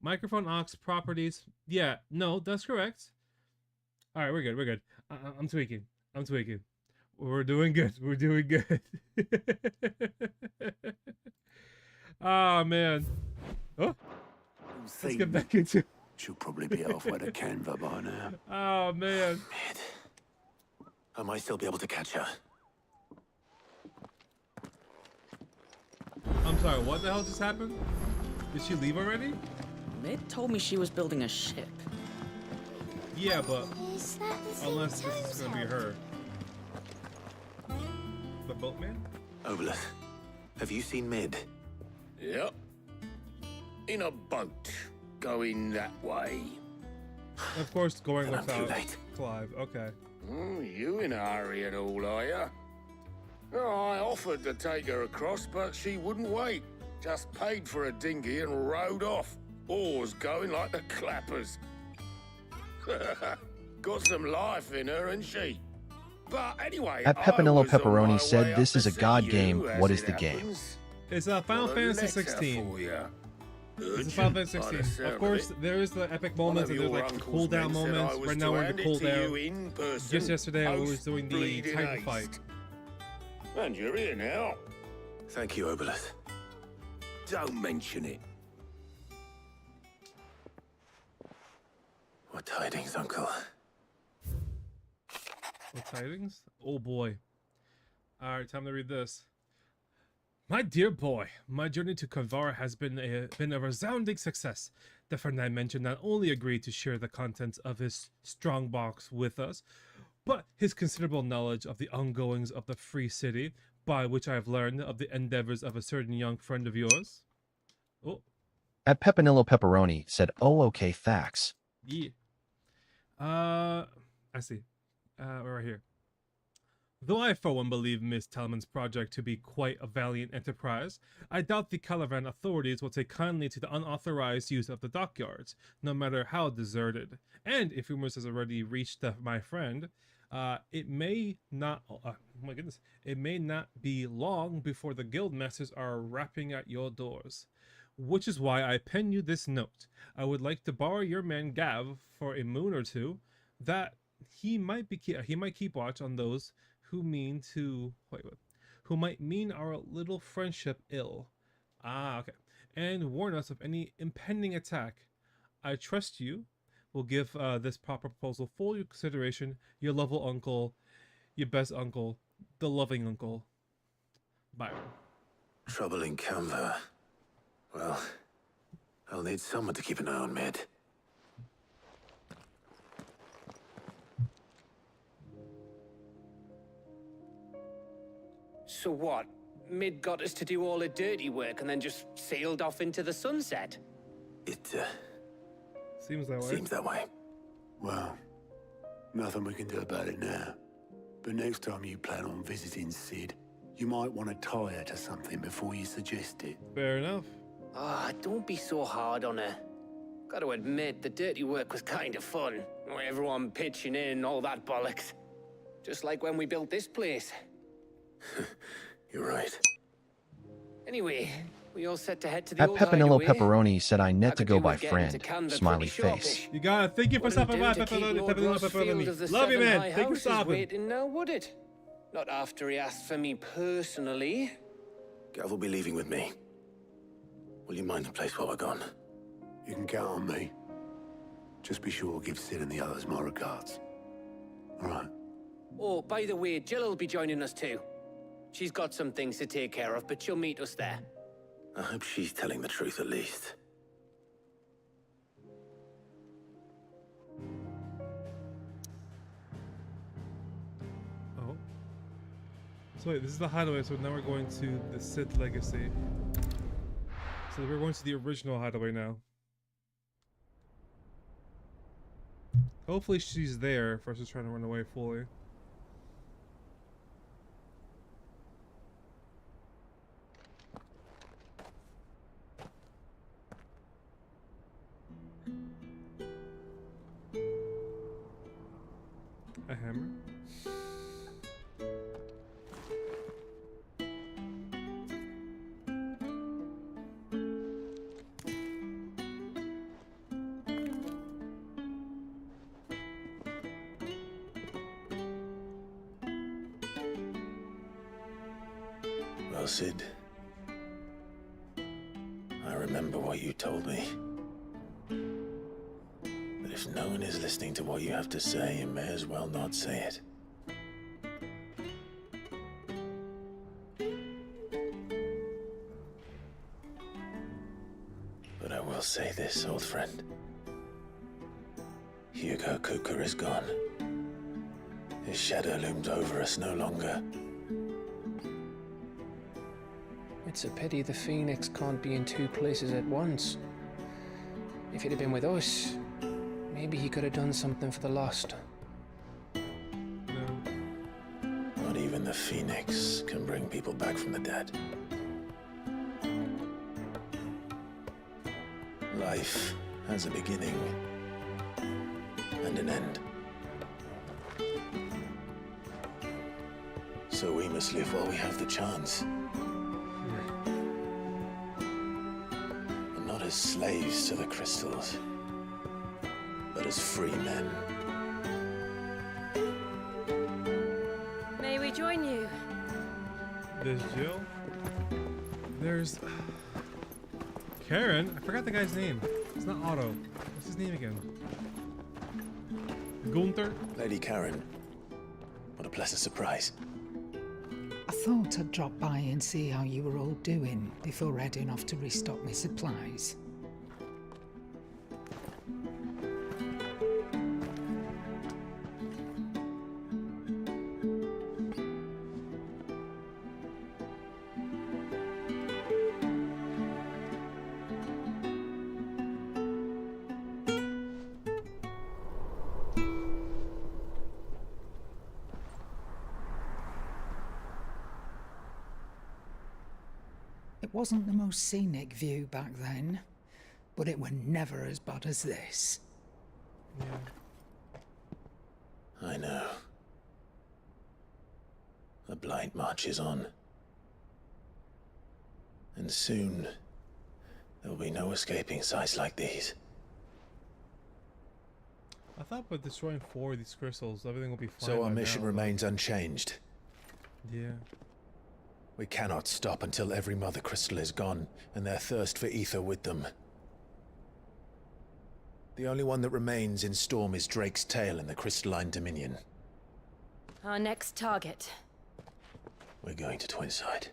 R: Microphone aux properties. Yeah, no, that's correct. All right, we're good. We're good. I'm tweaking. I'm tweaking. We're doing good. We're doing good. Oh, man. Oh. Let's get back into it.
C: She'll probably be halfway to Canva by now.
R: Oh, man.
B: I might still be able to catch her.
R: I'm sorry, what the hell just happened? Did she leave already?
M: Mid told me she was building a ship.
R: Yeah, but unless this is gonna be her. The boatman?
B: Obolus, have you seen Mid?
J: Yep. In a boat, going that way.
R: Of course, going
J: Then I'm too
R: without
J: late.
R: Clive. Okay.
J: You in a hurry and all, are ya? Oh, I offered to take her across, but she wouldn't wait. Just paid for a dinghy and rowed off. Oars going like the clappers. Got some life in her, and she. But anyway,
A: At
J: I
A: Pepinillo
J: was on my
A: Pepperoni
J: way
A: said
J: up
A: this
J: to
A: is a
J: see
A: god
J: you,
A: game.
J: as
A: What is
J: it
A: the game?
J: happens.
R: It's Final
J: Got a
R: Fantasy
J: letter
R: 16.
J: for ya.
R: It's Final Fantasy
J: Urgent by the
R: 16.
J: sound
R: Of
J: of
R: course,
J: it.
R: there is the epic
J: One
R: moments
J: of
R: and there's
J: your
R: like
J: uncle's
R: cooldown
J: men said I
R: moments.
J: was
R: Right
J: to
R: now we're in
J: hand
R: the
J: it to you
R: cooldown.
J: in person,
R: Just yesterday I was
J: post
R: doing the
J: bleeding
R: Titan
J: haste.
R: fight.
J: And you're here now.
B: Thank you, Obolus.
J: Don't mention it.
B: What tidings, Uncle?
R: What tidings? Oh boy. Alright, time to read this. My dear boy, my journey to Kavara has been a resounding success. The friend I mentioned not only agreed to share the contents of his strongbox with us, but his considerable knowledge of the ongoings of the Free City, by which I have learned of the endeavors of a certain young friend of yours. Oh,
A: At Pepinillo Pepperoni said, oh, okay, facts.
R: yeah. I see. We're right here. Though I for one believe Miss Talman's project to be quite a valiant enterprise, I doubt the Calavan authorities will take kindly to the unauthorized use of the dockyards, no matter how deserted. And if rumors has already reached my friend, It may not. My goodness, it may not be long before the guild masters are rapping at your doors, which is why I pen you this note. I would like to borrow your man Gav for a moon or two, that he might keep watch on those who who might mean our little friendship ill. Ah, okay. And warn us of any impending attack. I trust you will give this proper proposal full consideration. Your lovable uncle, your best uncle, the loving uncle, Byron.
B: Trouble in Canva. Well, I'll need someone to keep an eye on Mid.
E: So what? Mid got us to do all the dirty work and then just sailed off into the sunset?
B: It,
R: seems that way.
B: Seems that way.
C: Well, nothing we can do about it now. But next time you plan on visiting Sid, you might want to tie her to something before you suggest it.
R: Fair enough.
E: Ah, don't be so hard on her. Gotta admit, the dirty work was kind of fun. Everyone pitching in and all that bollocks. Just like when we built this place.
B: You're right.
E: Anyway, we all set to head to the
A: At
E: old
A: Pepinillo
E: hideaway.
A: Pepperoni said I net to go by
E: getting
A: friend.
E: to Canva
A: Smiley
E: pretty
A: face.
E: sharpish.
R: You got it. Thank you for stopping by,
E: Wouldn't do to keep Lord
R: Pepinillo
E: Rossfield of the
R: Pepperoni. Love you,
E: Seven
R: man.
E: High
R: Thank you for
E: Houses
R: stopping.
E: waiting now, would it? Not after he asked for me personally.
B: Gav will be leaving with me. Will you mind the place while we're gone?
C: You can count on me. Just be sure to give Sid and the others my regards. All right.
E: Oh, by the way, Jill will be joining us too. She's got some things to take care of, but she'll meet us there.
B: I hope she's telling the truth at least.
R: Oh. So wait, this is the hideaway, so now we're going to the Sid Legacy. So we're going to the original hideaway now. Hopefully she's there versus trying to run away fully. A hammer?
B: Well, Sid, I remember what you told me. That if no one is listening to what you have to say, you may as well not say it. But I will say this, old friend. Hugo Cooker is gone. His shadow looms over us no longer.
E: It's a pity the Phoenix can't be in two places at once. If he'd have been with us, maybe he could have done something for the lost.
B: Not even the Phoenix can bring people back from the dead. Life has a beginning and an end. So we must live while we have the chance. And not as slaves to the crystals, but as free men.
N: May we join you?
R: There's Jill. There's Karen. I forgot the guy's name. It's not Otto. What's his name again? Gunther?
B: Lady Karen. What a pleasant surprise.
S: I thought I'd drop by and see how you were all doing before heading off to restock my supplies. It wasn't the most scenic view back then, but it were never as bad as this.
B: I know. The blight marches on. And soon, there'll be no escaping sights like these.
R: I thought by destroying 4 of these crystals, everything will be fine.
B: So our
R: by
B: mission
R: now,
B: remains unchanged.
R: Yeah.
B: We cannot stop until every mother crystal is gone, and their thirst for ether with them. The only one that remains in Storm is Drake's tail in the crystalline dominion.
G: Our next target.
B: We're going to Twinside.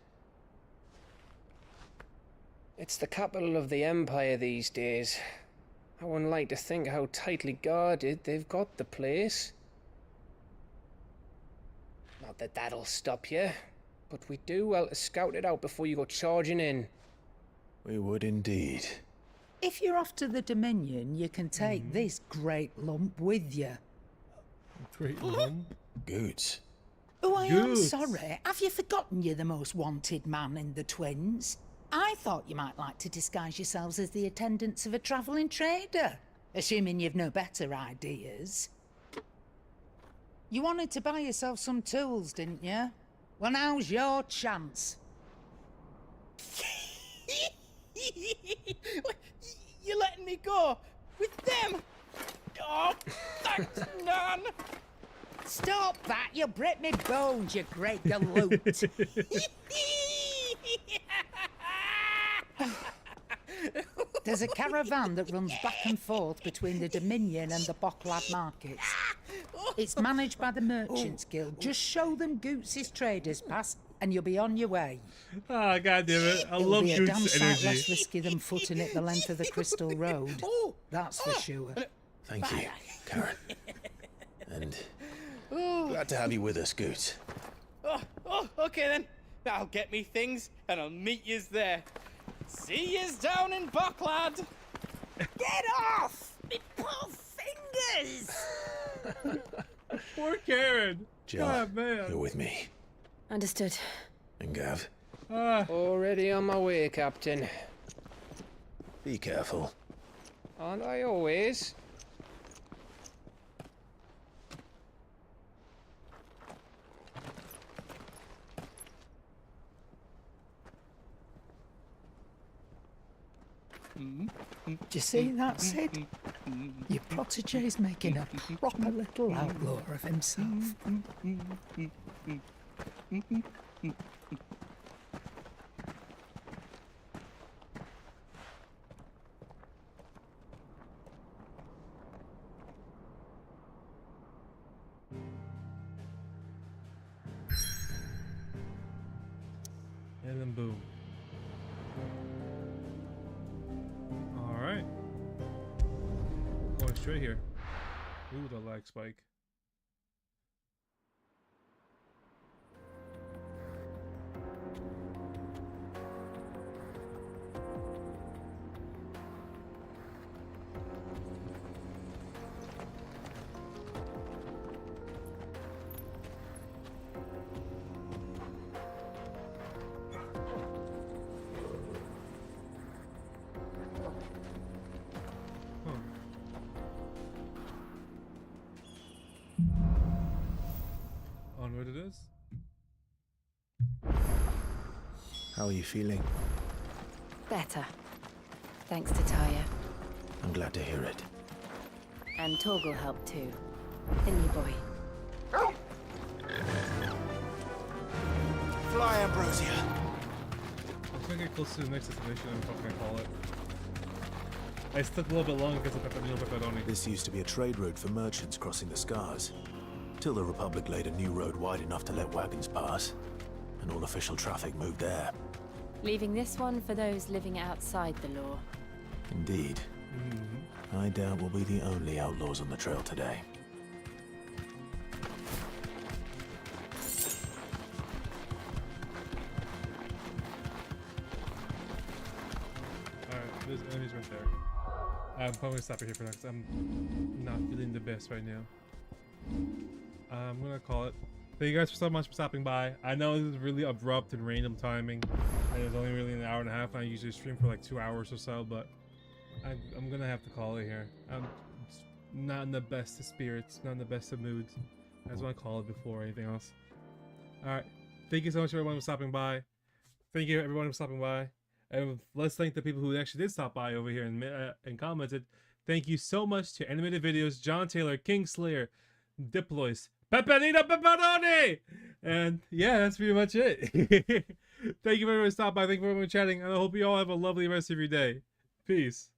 E: It's the capital of the Empire these days. I wouldn't like to think how tightly guarded they've got the place. Not that that'll stop you, but we do well to scout it out before you go charging in.
B: We would indeed.
S: If you're off to the Dominion, you can take this great lump with you.
R: Great lump?
B: Goods.
S: Oh, I am
R: Goods.
S: sorry. Have you forgotten you're the most wanted man in the Twins? I thought you might like to disguise yourselves as the attendants of a travelling trader, assuming you've no better ideas. You wanted to buy yourself some tools, didn't you? Well, now's your chance.
T: You're letting me go with them? Oh, thanks, Nan.
S: Stop that! You'll break me bones, you great galoot. There's a caravan that runs back and forth between the Dominion and the Bocklad markets. It's managed by the Merchants Guild. Just show them Goots' traders pass, and you'll be on your way.
R: Ah, god damn it! I love
S: It'll be a damn
R: Goot's
S: sight less
R: energy.
S: risky than footing it the length of the Crystal Road. That's for sure.
B: Thank you, Karen. And glad to have you with us, Goots.
T: Oh, okay then. I'll get me things and I'll meet yous there. See yous down in Bocklad.
S: Get off! Me poor fingers!
R: Poor Karen.
B: Jill,
R: God, man.
B: you're with me.
G: Understood.
B: And Gav,
E: Already on my way, Captain.
B: be careful.
E: Aren't I always?
S: Do you see that, Sid? Your protege's making a proper little outlaw of himself.
R: And then boom. Alright. Going straight here. Ooh, the lag spike. Onward it is.
B: How are you feeling?
G: Better. Thanks to Taya.
B: I'm glad to hear it.
G: And Torgal helped too. The new boy.
T: Fly, Ambrosia.
R: I'm gonna get close to the next destination and I'm gonna call it. I took a little bit longer because of pepperoni.
B: This used to be a trade route for merchants crossing the Scars, till the Republic laid a new road wide enough to let wagons pass, and all official traffic moved there.
G: Leaving this one for those living outside the law.
B: Indeed. I doubt we'll be the only outlaws on the trail today.
R: Alright, there's enemies right there. I'm probably gonna stop here for now because I'm not feeling the best right now. I'm gonna call it. Thank you guys so much for stopping by. I know this is really abrupt and random timing, and it's only really an hour and a half, and I usually stream for like 2 hours or so, but I'm gonna have to call it here. I'm not in the best of spirits, not in the best of moods. I just want to call it before anything else. Alright, Thank you so much everyone for stopping by. Thank you everyone for stopping by. And let's thank the people who actually did stop by over here and commented. Thank you so much to Animated Videos, John Taylor, Kingslayer, Diplois, Pepperino Pepperoni! And yeah, that's pretty much it. Thank you everyone for stopping by. Thank you for everyone chatting. And I hope you all have a lovely rest of your day. Peace.